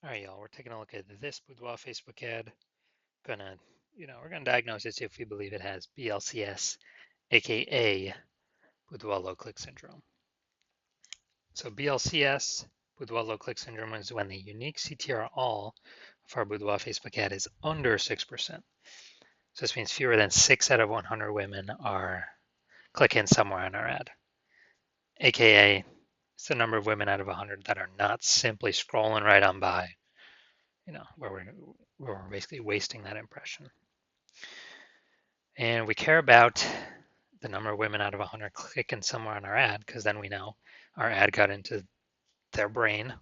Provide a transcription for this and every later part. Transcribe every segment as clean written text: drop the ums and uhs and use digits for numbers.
All right, y'all, we're taking a look at this Boudoir Facebook ad. Gonna, we're gonna diagnose it, see if we believe it has BLCS, aka Boudoir low click syndrome. So BLCS, Boudoir low click syndrome, is when the unique CTR all of our Boudoir Facebook ad is under 6%. So this means fewer than 6 out of 100 women are clicking somewhere on our ad, aka it's the number of women out of 100 that are not simply scrolling right on by, where we're basically wasting that impression. And we care about the number of women out of 100 clicking somewhere on our ad because then we know our ad got into their brain.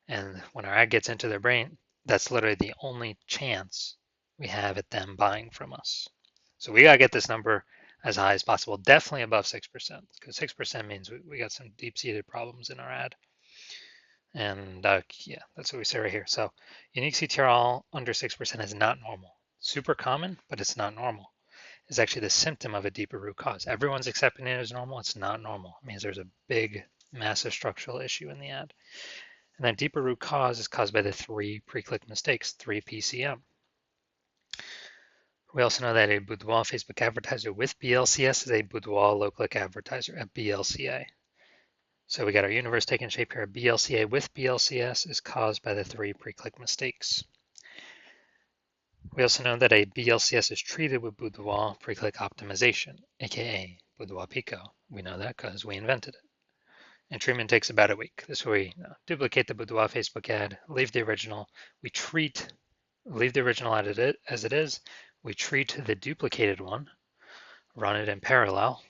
And when our ad gets into their brain, that's literally the only chance we have at them buying from us. So we got to get this number as high as possible, definitely above 6%, because 6% means we got some deep-seated problems in our ad. And yeah, that's what we say right here. So unique CTRL under 6% is not normal. Super common, but it's not normal. Is actually the symptom of a deeper root cause. Everyone's accepting it as normal. It's not normal. It means there's a big, massive structural issue in the ad. And that deeper root cause is caused by the 3 pre-click mistakes, 3 PCM. We also know that a Boudoir Facebook advertiser with BLCS is a Boudoir low-click advertiser, a BLCA. So we got our universe taking shape here. A BLCA with BLCS is caused by the 3 pre-click mistakes. We also know that a BLCS is treated with Boudoir pre-click optimization, aka Boudoir Pico. We know that because we invented it. And treatment takes about a week. This way we duplicate the Boudoir Facebook ad, leave the original. Leave the original ad as it is. We treat the duplicated one, run it in parallel.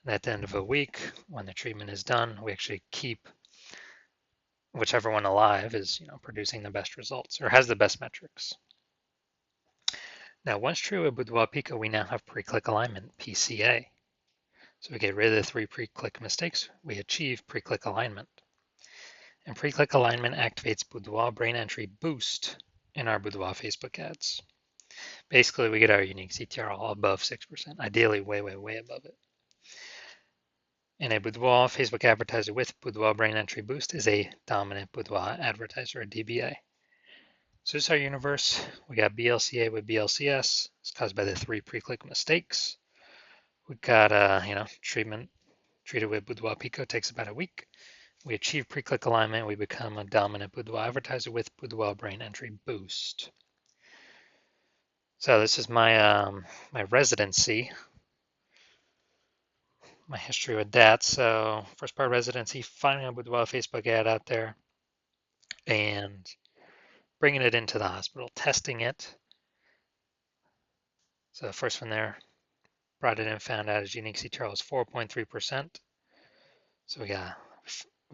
And at the end of a week, when the treatment is done, we actually keep whichever one alive is producing the best results or has the best metrics. Now, once true with Boudoir Pico, we now have pre-click alignment, PCA. So we get rid of the 3 pre-click mistakes. We achieve pre-click alignment. And pre-click alignment activates Boudoir brain entry boost in our Boudoir Facebook ads. Basically, we get our unique CTR all above 6%, ideally way, way, way above it. And a Boudoir Facebook advertiser with Boudoir brain entry boost is a dominant Boudoir advertiser, a DBA. So this is our universe. We got BLCA with BLCS. It's caused by the 3 pre-click mistakes. We got treated with Boudoir Pico, takes about a week. We achieve pre-click alignment. We become a dominant Boudoir advertiser with Boudoir brain entry boost. So this is my my residency, my history with that. So first part of residency, finding a Boudoir Facebook ad out there and bringing it into the hospital, testing it. So the first one there, brought it in, found out its unique CTR was 4.3%. So we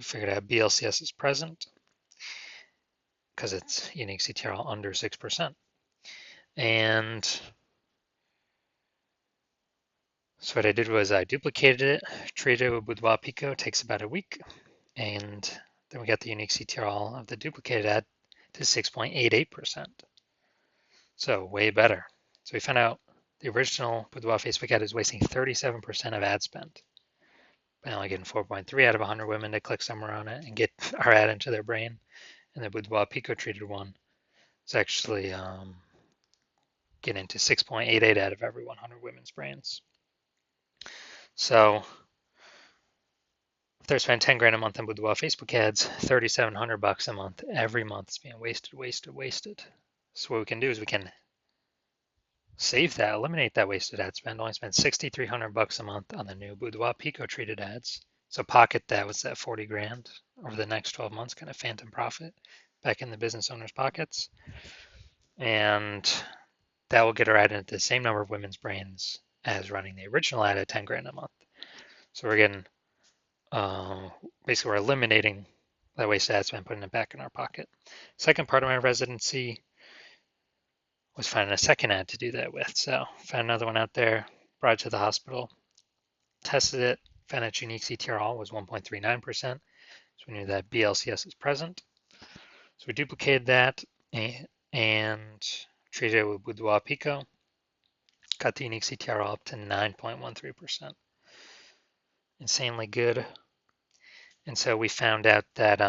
figured out BLCS is present because it's unique CTR under 6%. And so what I did was I duplicated it, treated it with Boudoir Pico, takes about a week, and then we got the unique CTR of the duplicated ad to 6.88%. So way better. So we found out the original Boudoir Facebook ad is wasting 37% of ad spend by only getting 4.3 out of 100 women to click somewhere on it and get our ad into their brain. And the Boudoir Pico treated one is actually getting to 6.88 out of every 100 women's brains. So if they're spending 10 grand a month on Boudoir Facebook ads, 3,700 bucks a month, every month is being wasted. So what we can do is we can save that, eliminate that wasted ad spend, only spend 6,300 bucks a month on the new Boudoir Pico treated ads. So pocket that, what's that, 40 grand over the next 12 months, kind of phantom profit back in the business owner's pockets. And that will get our ad into the same number of women's brains as running the original ad at 10 grand a month. So we're getting, basically we're eliminating that wasted ad spend, putting it back in our pocket. Second part of my residency was finding a second ad to do that with. So found another one out there, brought it to the hospital, tested it, found its unique CTR was 1.39%. So we knew that BLCS is present. So we duplicated that and treated it with Boudoir Pico, got the unique CTR up to 9.13%. Insanely good. And so we found out that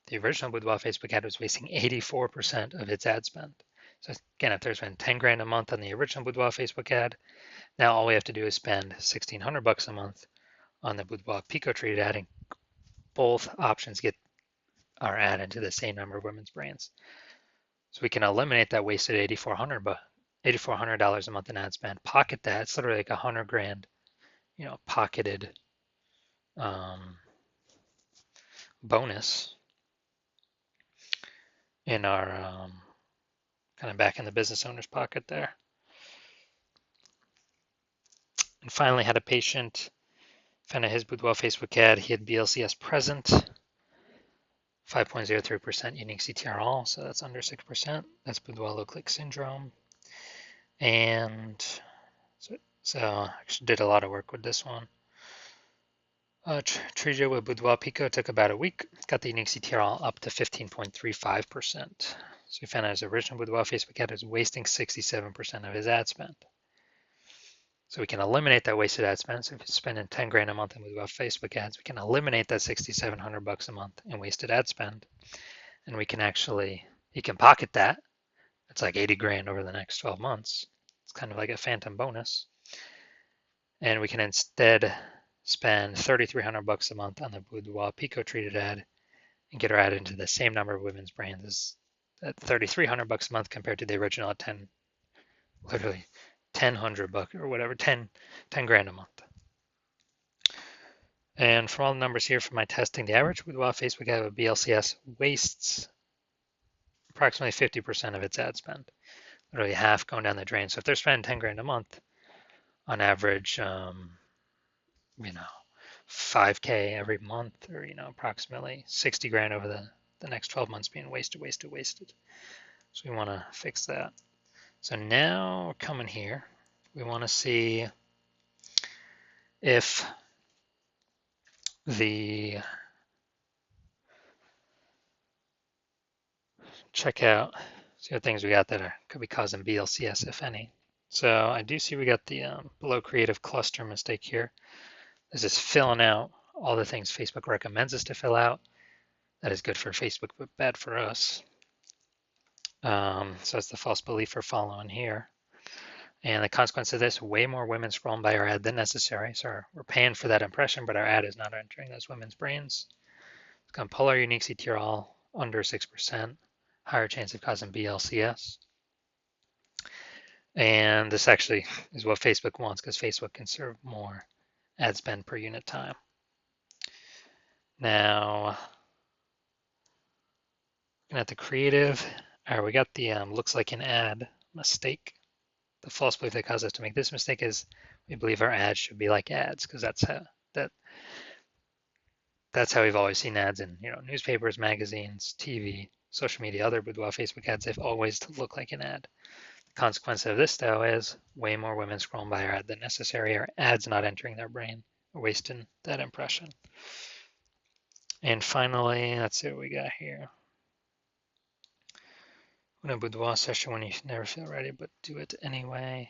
The original Boudoir Facebook ad was wasting 84% of its ad spend. So again, if there's been 10 grand a month on the original Boudoir Facebook ad, now all we have to do is spend 1,600 bucks a month on the Boudoir Pico treated ad, and both options get our ad into the same number of women's brands. So we can eliminate that wasted $8,400 a month in ad spend, pocket that. It's literally like 100 grand, pocketed bonus in our kind of back in the business owner's pocket there. And finally, had a patient found his Boudoir Facebook ad. He had BLCS present, 5.03% unique CTR all, so that's under 6%. That's Boudoir low click syndrome. And so actually did a lot of work with this one. Treated with Boudoir Pico took about a week. Got the unique CTR all up to 15.35%. So we found out his original Boudoir Facebook ad is wasting 67% of his ad spend. So we can eliminate that wasted ad spend. So if you're spending 10 grand a month in Boudoir Facebook ads, we can eliminate that 6,700 bucks a month in wasted ad spend. And we can actually, you can pocket that. It's like 80 grand over the next 12 months. It's kind of like a phantom bonus. And we can instead spend 3,300 bucks a month on the Boudoir Pico treated ad and get our ad into the same number of women's brands at 3,300 bucks a month compared to the original at 10, literally 1,000 bucks or whatever, 10 grand a month. And from all the numbers here from my testing, the average Boudoir Facebook ad with BLCS wastes approximately 50% of its ad spend, literally half going down the drain. So if they're spending 10 grand a month, on average, 5K every month, or approximately 60 grand over the next 12 months being wasted. So we want to fix that. So now we're coming here. We want to see if check out, see what things we got that could be causing BLCS, if any. So I do see we got the below creative cluster mistake here. This is filling out all the things Facebook recommends us to fill out. That is good for Facebook, but bad for us. So it's the false belief we're following here. And the consequence of this, way more women scrolling by our ad than necessary. So we're paying for that impression, but our ad is not entering those women's brains. It's going to pull our unique CTR all under 6%, higher chance of causing BLCS. And this actually is what Facebook wants, because Facebook can serve more ad spend per unit time. Now, looking at the creative, all right, we got the looks like an ad mistake. The false belief that caused us to make this mistake is we believe our ads should be like ads, because that's how we've always seen ads in newspapers, magazines, TV, social media, other Boudoir Facebook ads. They've always looked like an ad. The consequence of this, though, is way more women scrolling by our ad than necessary. Our ads not entering their brain, or wasting that impression. And finally, let's see what we got here. In a Boudoir session when you never feel ready, but do it anyway.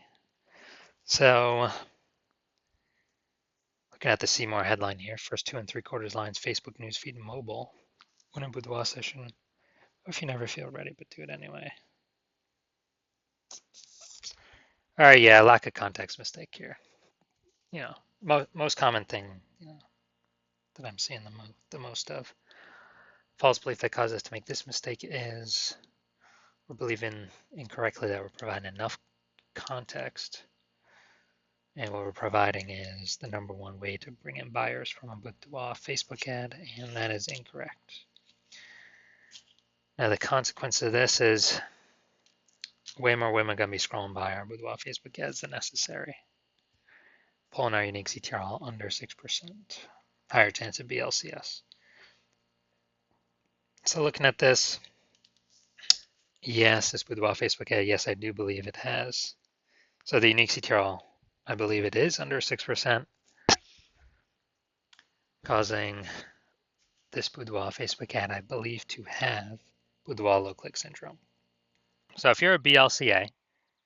So, looking at the See More headline here, first 2 3/4 lines, Facebook newsfeed and mobile. When a Boudoir session, or if you never feel ready, but do it anyway. All right, yeah, lack of context mistake here. Most common thing, that I'm seeing the most of. False belief that causes us to make this mistake is we're believing incorrectly that we're providing enough context. And what we're providing is the number one way to bring in buyers from a Boudoir Facebook ad, and that is incorrect. Now the consequence of this is way more women are going to be scrolling by our Boudoir Facebook ads than necessary. Pulling our unique CTR all under 6%. Higher chance of BLCS. So looking at this, yes, this Boudoir Facebook ad, yes, I do believe it has. So the unique CTR all, I believe it is under 6%, causing this Boudoir Facebook ad, I believe, to have Boudoir low click syndrome. So if you're a BLCA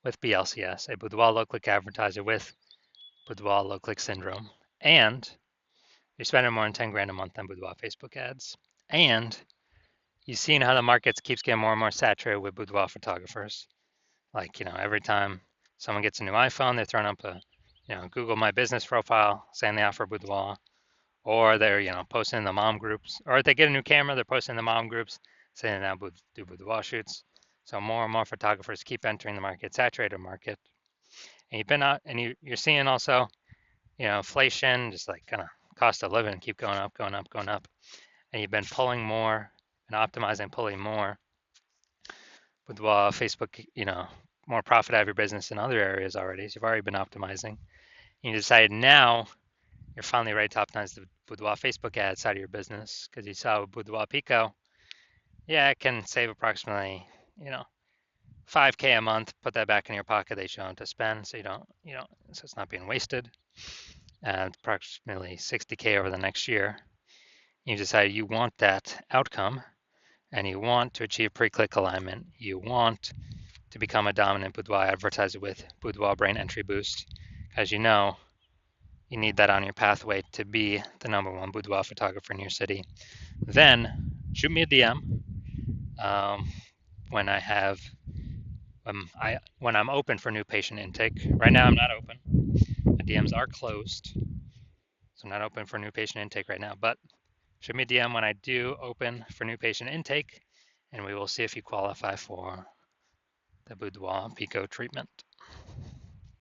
with BLCS, a Boudoir low click advertiser with Boudoir low click syndrome, and you're spending more than 10 grand a month on Boudoir Facebook ads, and you've seen how the market keeps getting more and more saturated with boudoir photographers. Like, every time someone gets a new iPhone, they're throwing up a, Google My Business profile saying they offer boudoir, or they're, posting in the mom groups, or if they get a new camera, they're posting in the mom groups saying they now do boudoir shoots. So more and more photographers keep entering the market, saturated market. And you've been out, and you're seeing also, inflation, just like kind of cost of living keep going up, going up, going up. And you've been pulling more and optimizing, pulling more with Facebook, more profit out of your business in other areas already. So you've already been optimizing. You decided now you're finally ready to optimize the Boudoir Facebook ad side of your business because you saw with Boudoir Pico, yeah, it can save approximately, 5K a month. Put that back in your pocket that you don't have to spend, so so it's not being wasted. And approximately 60K over the next year. You decide you want that outcome, and you want to achieve pre-click alignment. You want to become a dominant boudoir advertiser with Boudoir Brain Entry Boost. As you know, you need that on your pathway to be the #1 boudoir photographer in your city. Then shoot me a DM when when I'm open for new patient intake. Right now I'm not open. My DMs are closed, so I'm not open for new patient intake right now. But shoot me a DM when I do open for new patient intake, and we will see if you qualify for the Boudoir Pico treatment.